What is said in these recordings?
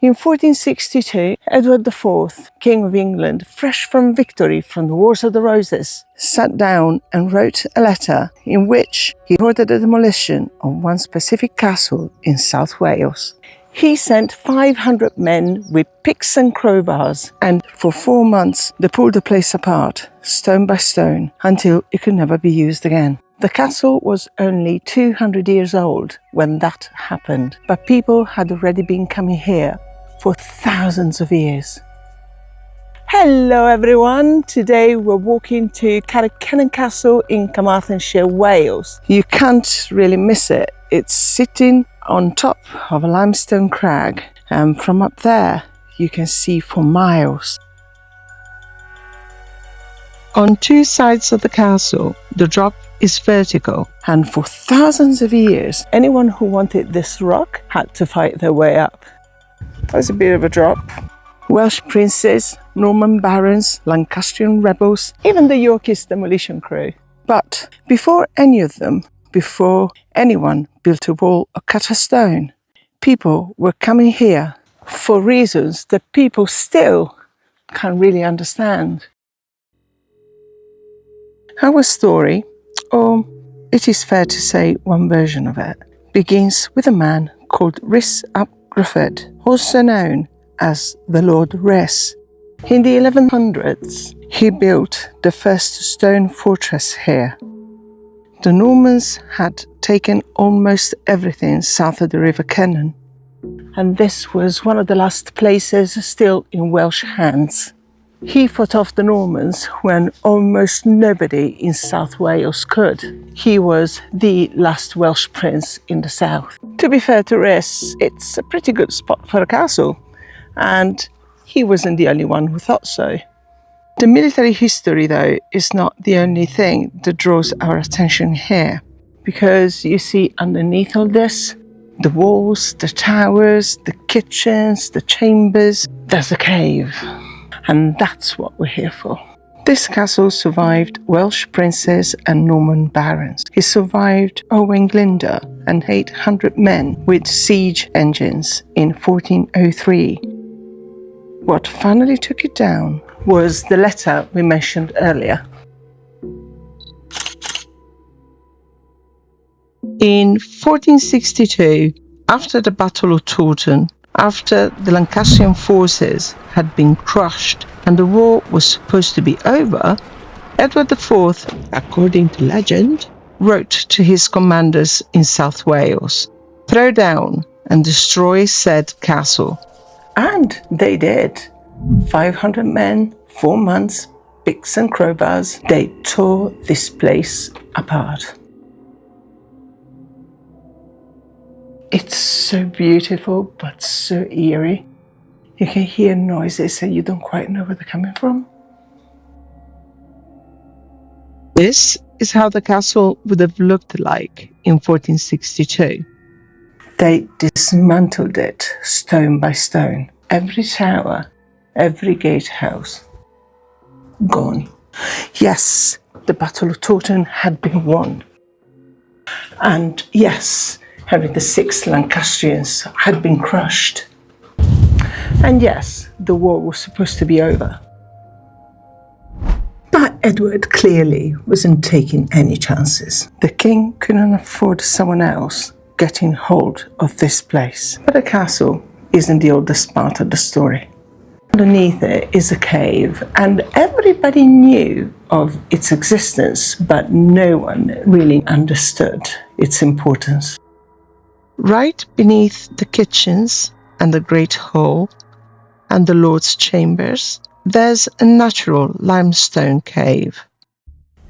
In 1462, Edward IV, King of England, fresh from victory from the Wars of the Roses, sat down and wrote a letter in which he ordered the demolition of one specific castle in South Wales. He sent 500 men with picks and crowbars, and for 4 months they pulled the place apart, stone by stone, until it could never be used again. The castle was only 200 years old when that happened, but people had already been coming here for thousands of years. Hello everyone! Today we're walking to Carreg Cennen Castle in Carmarthenshire, Wales. You can't really miss it. It's sitting on top of a limestone crag, and from up there you can see for miles. On two sides of the castle, the drop is vertical, and for thousands of years, anyone who wanted this rock had to fight their way up. That's a bit of a drop. Welsh princes, Norman barons, Lancastrian rebels, even the Yorkist demolition crew. But before any of them, before anyone built a wall or cut a stone, people were coming here for reasons that people still can't really understand. Our story, or it is fair to say one version of it, begins with a man called Rhys ap Gruffydd, also known as the Lord Rhys. In the 1100s, he built the first stone fortress here. The Normans had taken almost everything south of the River Cennen, and this was one of the last places still in Welsh hands. He fought off the Normans when almost nobody in South Wales could. He was the last Welsh prince in the south. To be fair to Rhys, it's a pretty good spot for a castle, and he wasn't the only one who thought so. The military history, though, is not the only thing that draws our attention here, because you see underneath all this, the walls, the towers, the kitchens, the chambers, there's a cave. And that's what we're here for. This castle survived Welsh princes and Norman barons. It survived Owain Glyndŵr and 800 men with siege engines in 1403. What finally took it down was the letter we mentioned earlier. In 1462, after the Battle of Taunton, after the Lancastrian forces had been crushed and the war was supposed to be over, Edward IV, according to legend, wrote to his commanders in South Wales, "Throw down and destroy said castle." And they did. 500 men, 4 months, picks and crowbars, they tore this place apart. It's so beautiful, but so eerie. You can hear noises and you don't quite know where they're coming from. This is how the castle would have looked like in 1462. They dismantled it stone by stone. Every tower, every gatehouse, gone. Yes, the Battle of Taunton had been won. And yes, Henry VI Lancastrians had been crushed. And yes, the war was supposed to be over. But Edward clearly wasn't taking any chances. The king couldn't afford someone else getting hold of this place. But the castle isn't the oldest part of the story. Underneath it is a cave, and everybody knew of its existence, but no one really understood its importance. Right beneath the kitchens and the great hall and the Lord's chambers, there's a natural limestone cave.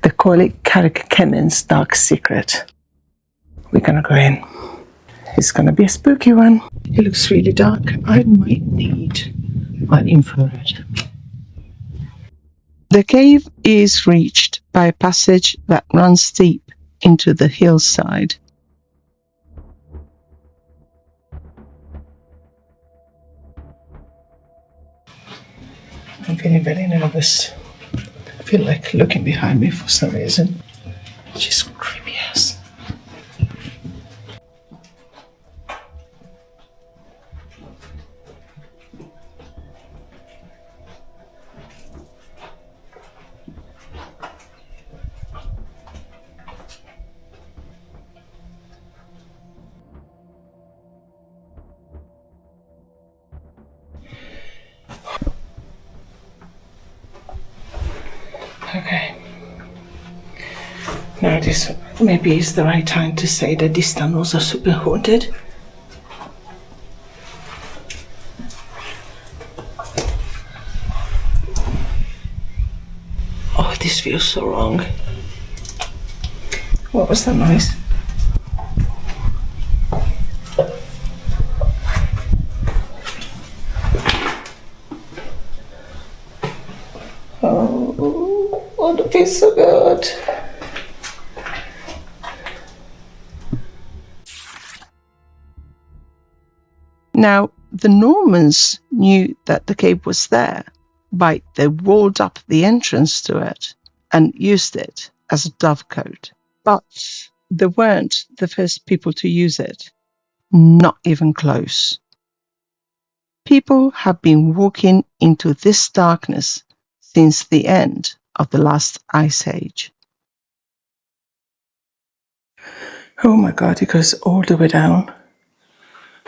They call it Carreg Cennen's dark secret. We're gonna go in. It's gonna be a spooky one. It looks really dark. I might need my infrared. The cave is reached by a passage that runs deep into the hillside. I'm feeling very nervous. I feel like looking behind me for some reason. Just creepy ass. Okay. Now this maybe is the right time to say that these tunnels are super haunted. Oh, this feels so wrong. What was that noise? Oh, that feels so good. Now, the Normans knew that the cave was there, but they walled up the entrance to it and used it as a dovecote. But they weren't the first people to use it, not even close. People have been walking into this darkness since the end of the last ice age. Oh my God, it goes all the way down.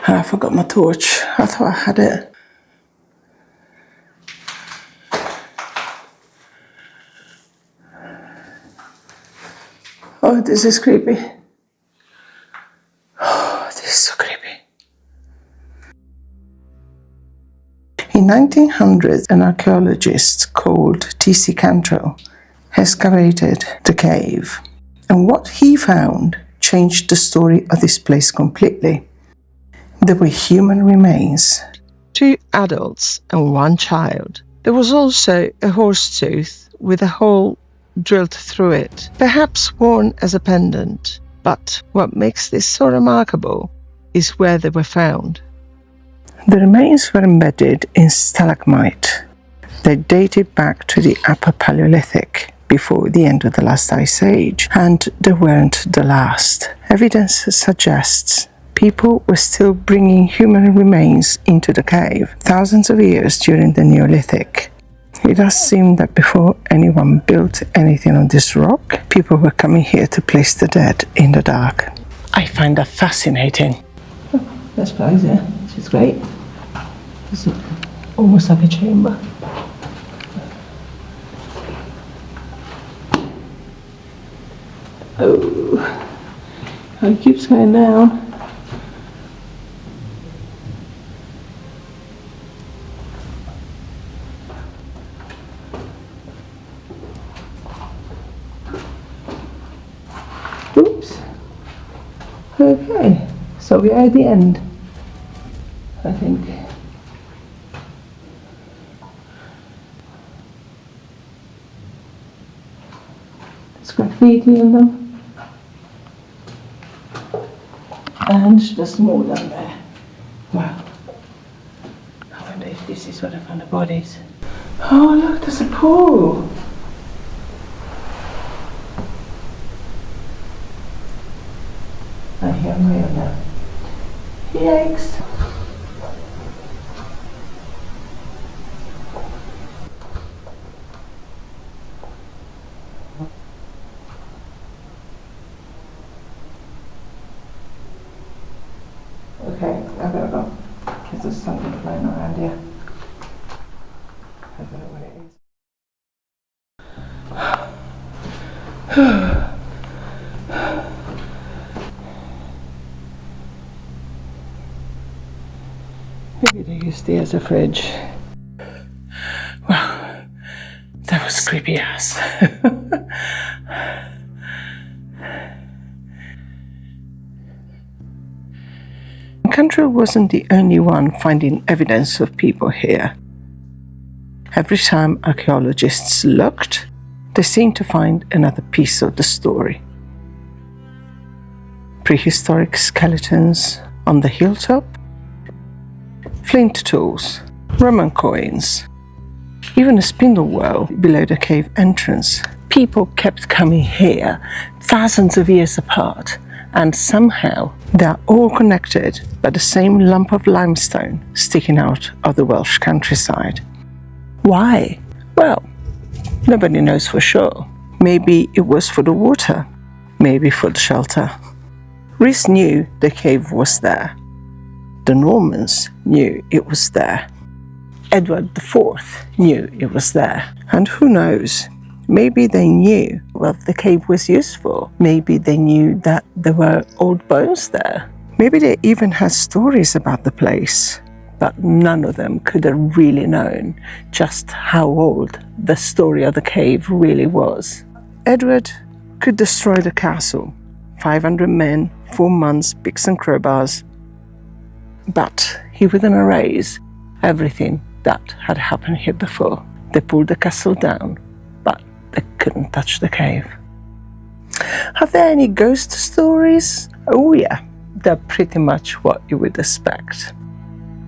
I forgot my torch. I thought I had it. Oh, this is creepy. Oh, this is so creepy. In 1900, an archaeologist called T.C. Cantrill excavated the cave, and what he found changed the story of this place completely. There were human remains. 2 adults and 1 child. There was also a horse tooth with a hole drilled through it, perhaps worn as a pendant. But what makes this so remarkable is where they were found. The remains were embedded in stalagmite. They dated back to the Upper Paleolithic, before the end of the last ice age, and they weren't the last. Evidence suggests people were still bringing human remains into the cave thousands of years during the Neolithic. It does seem that before anyone built anything on this rock, people were coming here to place the dead in the dark. I find that fascinating. Oh, there's flies there, which is great. It's almost like a chamber. Oh, it keeps going down. Oops. Okay, so we are at the end, I think. There's graffiti in them. And there's more down there. Wow. I wonder if this is where they found the bodies. Oh look, there's a pool. I hear my own now. Yikes. Okay, I better go. Because there's something flying around here. I don't know what it is. Maybe they used it as a fridge. Wow, that was creepy ass. Cantrill wasn't the only one finding evidence of people here. Every time archaeologists looked, they seemed to find another piece of the story. Prehistoric skeletons on the hilltop, flint tools, Roman coins, even a spindle whorl below the cave entrance. People kept coming here thousands of years apart, and somehow they are all connected by the same lump of limestone sticking out of the Welsh countryside. Why? Well, nobody knows for sure. Maybe it was for the water, maybe for the shelter. Rhys knew the cave was there. The Normans knew it was there. Edward IV knew it was there. And who knows, Maybe they knew what the cave was used for. Maybe they knew that there were old bones there. Maybe they even had stories about the place, but none of them could have really known just how old the story of the cave really was. Edward could destroy the castle. 500 men, 4 months, picks and crowbars. But he wouldn't erase everything that had happened here before. They pulled the castle down, but they couldn't touch the cave. Are there any ghost stories? Oh yeah, they're pretty much what you would expect.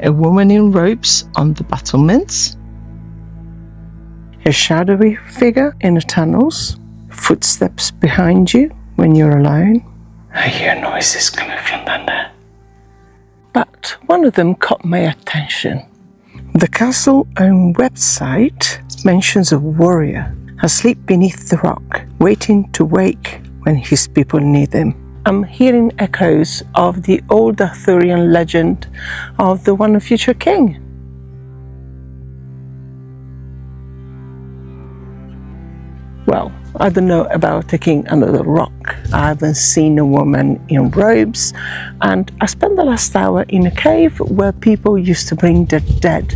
A woman in robes on the battlements. A shadowy figure in the tunnels. Footsteps behind you when you're alone. I hear noises coming from down there. But one of them caught my attention. The castle own website mentions a warrior asleep beneath the rock, waiting to wake when his people need him. I'm hearing echoes of the old Arthurian legend of the one future king. Well, I don't know about the king under the rock. I haven't seen a woman in robes, and I spent the last hour in a cave where people used to bring their dead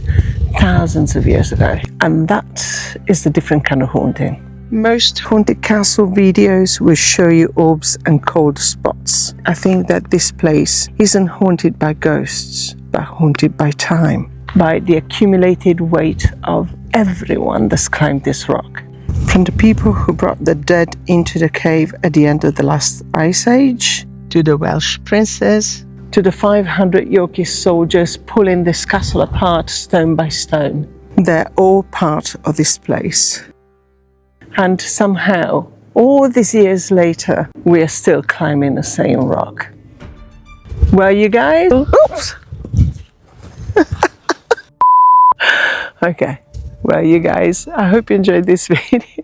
thousands of years ago, and that is a different kind of haunting. Most haunted castle videos will show you orbs and cold spots. I think that this place isn't haunted by ghosts, but haunted by time, by the accumulated weight of everyone that's climbed this rock. From the people who brought the dead into the cave at the end of the last ice age, to the Welsh princess, to the 500 Yorkist soldiers pulling this castle apart stone by stone. They're all part of this place. And somehow, all these years later, we're still climbing the same rock. Well, you guys... Oops! Okay. Well, you guys, I hope you enjoyed this video.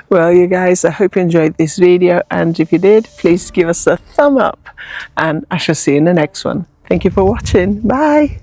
Well, you guys, I hope you enjoyed this video. And if you did, please give us a thumb up. And I shall see you in the next one. Thank you for watching. Bye!